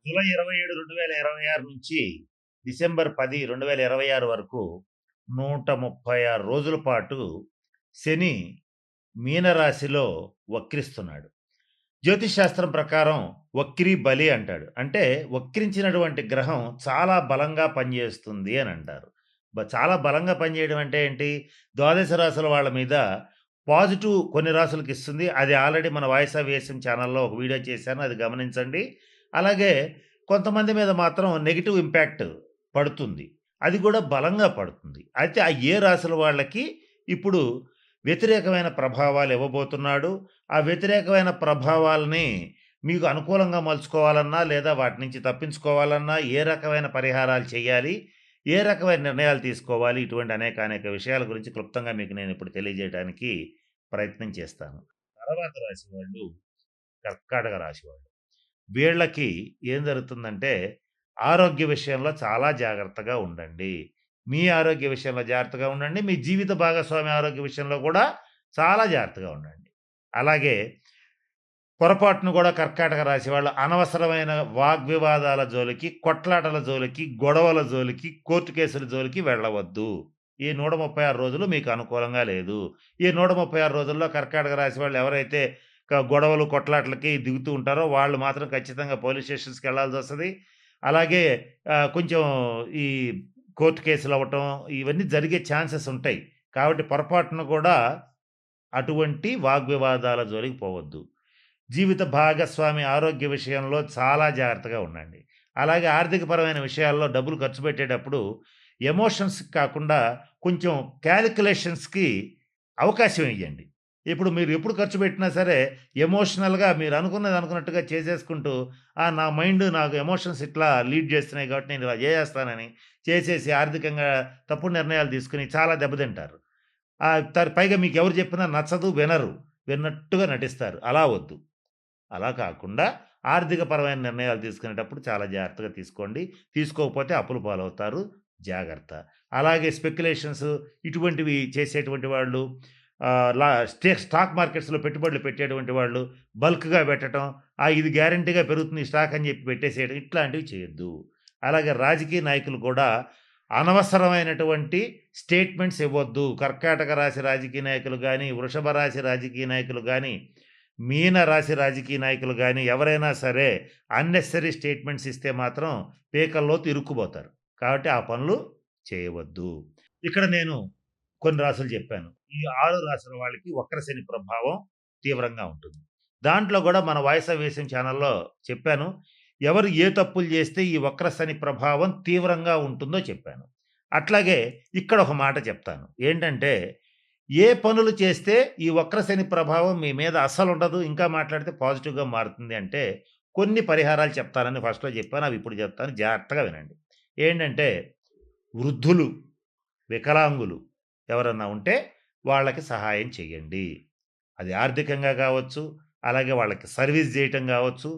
July 27, 2026 నుంచి December 10, 2026 వరకు 136 రోజుల పాటు శని మీనరాశిలో వక్రిస్తున్నాడు. జ్యోతిష్ శాస్త్రం ప్రకారం వక్రీ బలి అంటాడు. అంటే వక్రించినటువంటి గ్రహం చాలా బలంగా పనిచేస్తుంది అని అంటారు. చాలా బలంగా పనిచేయడం అంటే ఏంటి? ద్వాదశ రాశుల వాళ్ళ మీద పాజిటివ్ కొన్ని రాసులకి ఇస్తుంది. అది ఆల్రెడీ మన వాయిస్ ఆఫ్ వేసం ఛానల్‌లో ఒక వీడియో చేశాను. అది గమనించండి. అలాగే కొంతమంది మీద మాత్రం నెగెటివ్ ఇంపాక్ట్ పడుతుంది. అది కూడా బలంగా పడుతుంది. అయితే ఆ ఏ రాశుల వాళ్ళకి ఇప్పుడు వ్యతిరేకమైన ప్రభావాలు ఇవ్వబోతున్నాడు. ఆ వ్యతిరేకమైన ప్రభావాల్ని మీకు అనుకూలంగా మలుచుకోవాలన్నా, లేదా వాటి నుంచి తప్పించుకోవాలన్నా ఏ రకమైన పరిహారాలు చేయాలి? ఏ రకమైన నిర్ణయాలు తీసుకోవాలి? ఇటువంటి అనేక విషయాల గురించి క్లుప్తంగా మీకు నేను ఇప్పుడు తెలియజేయడానికి ప్రయత్నం చేస్తాను. తర్వాత రాశి వాళ్ళు కర్కాటక రాశి వాళ్ళు. వీళ్ళకి ఏం జరుగుతుందంటే, ఆరోగ్య విషయంలో చాలా జాగ్రత్తగా ఉండండి. మీ ఆరోగ్య విషయంలో జాగ్రత్తగా ఉండండి. మీ జీవిత భాగస్వామి ఆరోగ్య విషయంలో కూడా చాలా జాగ్రత్తగా ఉండండి. అలాగే పొరపాటున కూడా కర్కాటక రాశి వాళ్ళు అనవసరమైన వాగ్వివాదాల జోలికి, కొట్లాటల జోలికి, గొడవల జోలికి, కోర్టు కేసుల జోలికి వెళ్ళవద్దు. ఈ 136 రోజులు మీకు అనుకూలంగా లేదు. ఈ 136 రోజుల్లో కర్కాటక రాశి వాళ్ళు ఎవరైతే గొడవలు, కొట్లాటలకి దిగుతూ ఉంటారో వాళ్ళు మాత్రం ఖచ్చితంగా పోలీస్ స్టేషన్స్‌కెళ్ళాల్సొస్తది. అలాగే కొంచెం ఈ కోర్టు కేసులవ్వటం ఇవన్నీ జరిగే ఛాన్సెస్ ఉంటాయి. కాబట్టి పొరపాటున కూడా అటువంటి వాగ్వివాదాల జోలికి పోవద్దు. జీవిత భాగస్వామి ఆరోగ్య విషయంలో చాలా జాగ్రత్తగా ఉండండి. అలాగే ఆర్థికపరమైన విషయాల్లో డబ్బులు ఖర్చు పెట్టేటప్పుడు ఎమోషన్స్‌కి కాకుండా కొంచెం కాలిక్యులేషన్స్‌కి అవకాశం ఇయ్యండి. ఇప్పుడు మీరు ఎప్పుడు ఖర్చు పెట్టినా సరే ఎమోషనల్‌గా మీరు అనుకున్నది అనుకున్నట్టుగా చేసేసుకుంటూ, నా మైండ్ నాకు ఎమోషన్స్ ఇట్లా లీడ్ చేస్తున్నాయి కాబట్టి నేను ఇలా చేసేస్తానని చేసేసి ఆర్థికంగా తప్పుడు నిర్ణయాలు తీసుకొని చాలా దెబ్బతింటారు. పైగా మీకెవరు చెప్పినా నచ్చదు, వినరు. విన్నట్టుగా నటిస్తారు. అలా వద్దు. అలా కాకుండా ఆర్థికపరమైన నిర్ణయాలు తీసుకునేటప్పుడు చాలా జాగ్రత్తగా తీసుకోండి. తీసుకోకపోతే అప్పుల పాలవుతారు. జాగ్రత్త. అలాగే స్పెక్యులేషన్స్ ఇటువంటివి చేసేటువంటి వాళ్ళు స్టాక్ మార్కెట్స్‌లో పెట్టుబడులు పెట్టేటువంటి వాళ్ళు బల్క్‌గా పెట్టటం, ఇది గ్యారంటీగా పెరుగుతుంది ఈ స్టాక్ అని చెప్పి పెట్టేసేయడం ఇట్లాంటివి చేయొద్దు. అలాగే రాజకీయ నాయకులు కూడా అనవసరమైనటువంటి స్టేట్మెంట్స్ ఇవ్వొద్దు. కర్కాటక రాశి రాజకీయ నాయకులు గాని, వృషభ రాశి రాజకీయ నాయకులు గాని, మీన రాశి రాజకీయ నాయకులు గాని ఎవరైనా సరే అన్నెసెసరీ స్టేట్మెంట్స్ ఇస్తే మాత్రం పీకల్లోతు ఇరుక్కుపోతారు. కాబట్టి ఆ పనులు చేయవద్దు. ఇక్కడ నేను కొన్ని రాసులు చెప్పాను. ఈ 6 రాసుల వాళ్ళకి వక్ర శని ప్రభావం తీవ్రంగా ఉంటుంది. దాంట్లో గూడా మన వాయిస్ ఆఫ్ వేసం ఛానల్‌లో చెప్పాను. ఎవరు ఏ తప్పులు చేస్తే ఈ వక్ర శని ప్రభావం తీవ్రంగా ఉంటుందో చెప్పాను. అట్లాగే ఇక్కడ ఒక మాట చెప్తాను. ఏంటంటే, ఏ పనులు చేస్తే ఈ వక్ర శని ప్రభావం మీ మీద అస్సలుండదు, ఇంకా మాట్లాడితే పాజిటివ్‌గా మారుతుంది అంటే, కొన్ని పరిహారాలు చెప్తానని ఫస్ట్‌లో చెప్పాను. అవి ఇప్పుడు చెప్తాను. జాగ్రత్తగా వినండి. ఏంటంటే, వృద్ధులు, వికలాంగులు ఎవరన్నా ఉంటే వాళ్ళకి సహాయం చేయండి. అది ఆర్థికంగా కావచ్చు, అలాగే వాళ్ళకి సర్వీస్ జేయటం గావచ్చు.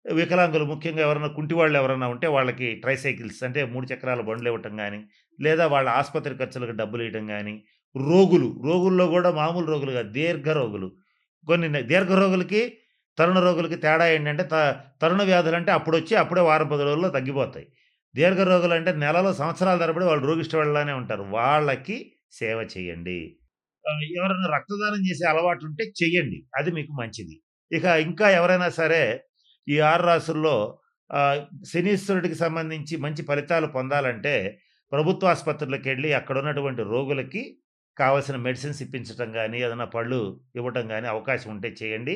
వికలాంగులు ముఖ్యంగా ఎవరైనా కుంటివాళ్ళు ఎవరైనా ఉంటే వాళ్ళకి ట్రైసైకిల్స్ అంటే 3 చక్రాల బండ్లివ్వటం గానీ, లేదా వాళ్ళ ఆస్పత్రి ఖర్చులకు డబ్బులియటం గానీ, రోగుల్లో గూడా మామూలు రోగులు గాదు, దీర్ఘ రోగులు. కొన్ని దీర్ఘ రోగులకి, తరుణ రోగులకి తేడా ఏంటంటే, తరుణ వ్యాధులంటే అప్పుడొచ్చి అప్పుడే వారం 10 రోజుల్లో తగ్గిపోతాయి. దీర్ఘ రోగులంటే నెలలో సంవత్సరాల తరబడి వాళ్ళు రోగిష్టివాళ్ళలానే ఉంటారు. వాళ్ళకి సేవ చేయండి. ఎవరైనా రక్తదానం చేసే అలవాటుంటే చెయ్యండి. అది మీకు మంచిది. ఇక ఇంకా ఎవరైనా సరే ఈ 6 రాసుల్లో శనీశ్వరుడికి సంబంధించి మంచి ఫలితాలు పొందాలంటే ప్రభుత్వ ఆస్పత్రులకెళ్ళి అక్కడున్నటువంటి రోగులకి కావాల్సిన మెడిసిన్స్ ఇప్పించటం గానీ, ఏదైనా పళ్ళు ఇవ్వటం గానీ అవకాశం ఉంటే చేయండి.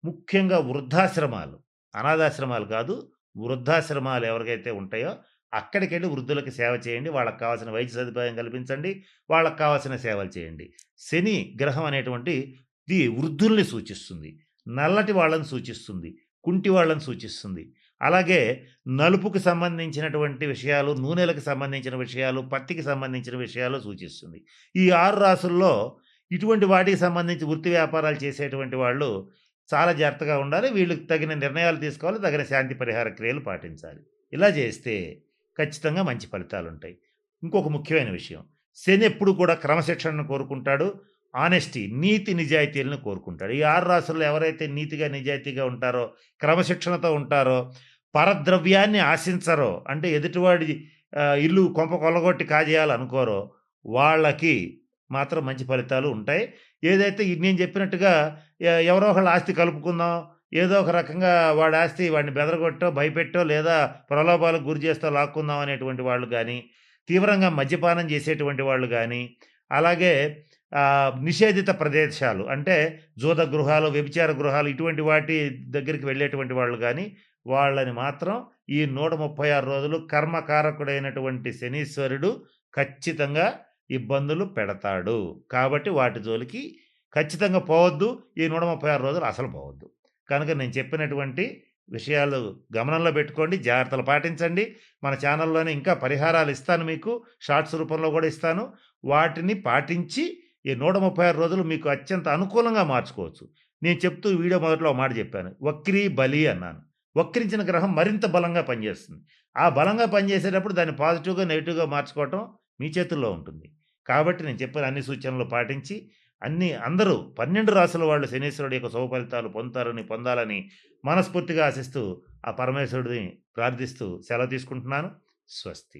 ముఖ్యంగా వృద్ధాశ్రమాలు, అనాథాశ్రమాలు కాదు, వృద్ధాశ్రమాలు ఎవరికైతే ఉంటాయో అక్కడికెళ్ళి వృద్ధులకి సేవ చేయండి. వాళ్ళకి కావాల్సిన వైద్య సదుపాయం కల్పించండి. వాళ్ళకి కావాల్సిన సేవలు చేయండి. శని గ్రహం అనేటువంటిది వృద్ధుల్ని సూచిస్తుంది. నల్లటి వాళ్ళని సూచిస్తుంది. కుంటి వాళ్ళని సూచిస్తుంది. అలాగే నలుపుకి సంబంధించినటువంటి విషయాలు, నూనెలకు సంబంధించిన విషయాలు, పత్తికి సంబంధించిన విషయాలు సూచిస్తుంది. ఈ 6 రాసుల్లో ఇటువంటి వాటికి సంబంధించి వృత్తి వ్యాపారాలు చేసేటువంటి వాళ్ళు చాలా జాగ్రత్తగా ఉండాలి. వీళ్ళకి తగిన నిర్ణయాలు తీసుకోవాలి. తగిన శాంతి పరిహార క్రియలు పాటించాలి. ఇలా చేస్తే ఖచ్చితంగా మంచి ఫలితాలుంటాయి. ఇంకొక ముఖ్యమైన విషయం, శని ఎప్పుడు కూడా క్రమశిక్షణను కోరుకుంటాడు. ఆనెస్టీ, నీతి నిజాయితీలను కోరుకుంటాడు. ఈ 6 రాసుల్లో ఎవరైతే నీతిగా, నిజాయితీగా ఉంటారో, క్రమశిక్షణతో ఉంటారో, పరద్రవ్యాన్ని ఆశించరో, అంటే ఎదుటివాడి ఇల్లు కొంప కొల్లగొట్టి కాజేయాలనుకోరో, వాళ్ళకి మాత్రం మంచి ఫలితాలు ఉంటాయి. ఏదైతే నేను చెప్పినట్టుగా ఎవరో ఒకళ్ళ ఆస్తి కలుపుకుందాం, ఏదో ఒక రకంగా వాడి ఆస్తి వాడిని బెదరగొట్టో, భయపెట్టో లేదా ప్రలోభాలకు గురి చేస్తో లాక్కుందాం అనేటువంటి వాళ్ళు గానీ, తీవ్రంగా మద్యపానం చేసేటువంటి వాళ్ళు గానీ, అలాగే నిషేధిత ప్రదేశాలు అంటే జూద గృహాలు, వ్యభిచార గృహాలు ఇటువంటి వాటి దగ్గరికి వెళ్ళేటువంటి వాళ్ళు గానీ, వాళ్ళని మాత్రం ఈ 136 రోజులు కర్మకారకుడైనటువంటి శనీశ్వరుడు ఖచ్చితంగా ఇబ్బందులు పెడతాడు. కాబట్టి వాటి జోలికి ఖచ్చితంగా పోవద్దు. ఈ 136 రోజులు అసలు పోవద్దు. కనుక నేను చెప్పినటువంటి విషయాలు గమనంలో పెట్టుకోండి. జాగ్రత్తలు పాటించండి. మన ఛానల్‌లోనే ఇంకా పరిహారాలు ఇస్తాను మీకు. షార్ట్స్ రూపంలో గూడా ఇస్తాను. వాటిని పాటించి ఈ 136 రోజులు మీకు అత్యంత అనుకూలంగా మార్చుకోవచ్చు. నేను చెప్తూ వీడియో మొదట్లో ఒక మాట చెప్పాను. వక్రీ బలి అన్నాను. వక్రించిన గ్రహం మరింత బలంగా పనిచేస్తుంది. ఆ బలంగా పనిచేసేటప్పుడు దాన్ని పాజిటివ్‌గా, నెగెటివ్‌గా మార్చుకోవటం మీ చేతుల్లో ఉంటుంది. కాబట్టి నేను చెప్పిన అన్ని సూచనలు పాటించి అందరూ 12 రాసుల వాళ్ళు శనీశ్వరుడి యొక్క శుభ ఫలితాలు పొందాలని మనస్ఫూర్తిగా ఆశిస్తూ, ఆ పరమేశ్వరుడిని ప్రార్థిస్తూ సెలవు తీసుకుంటున్నాను. స్వస్తి.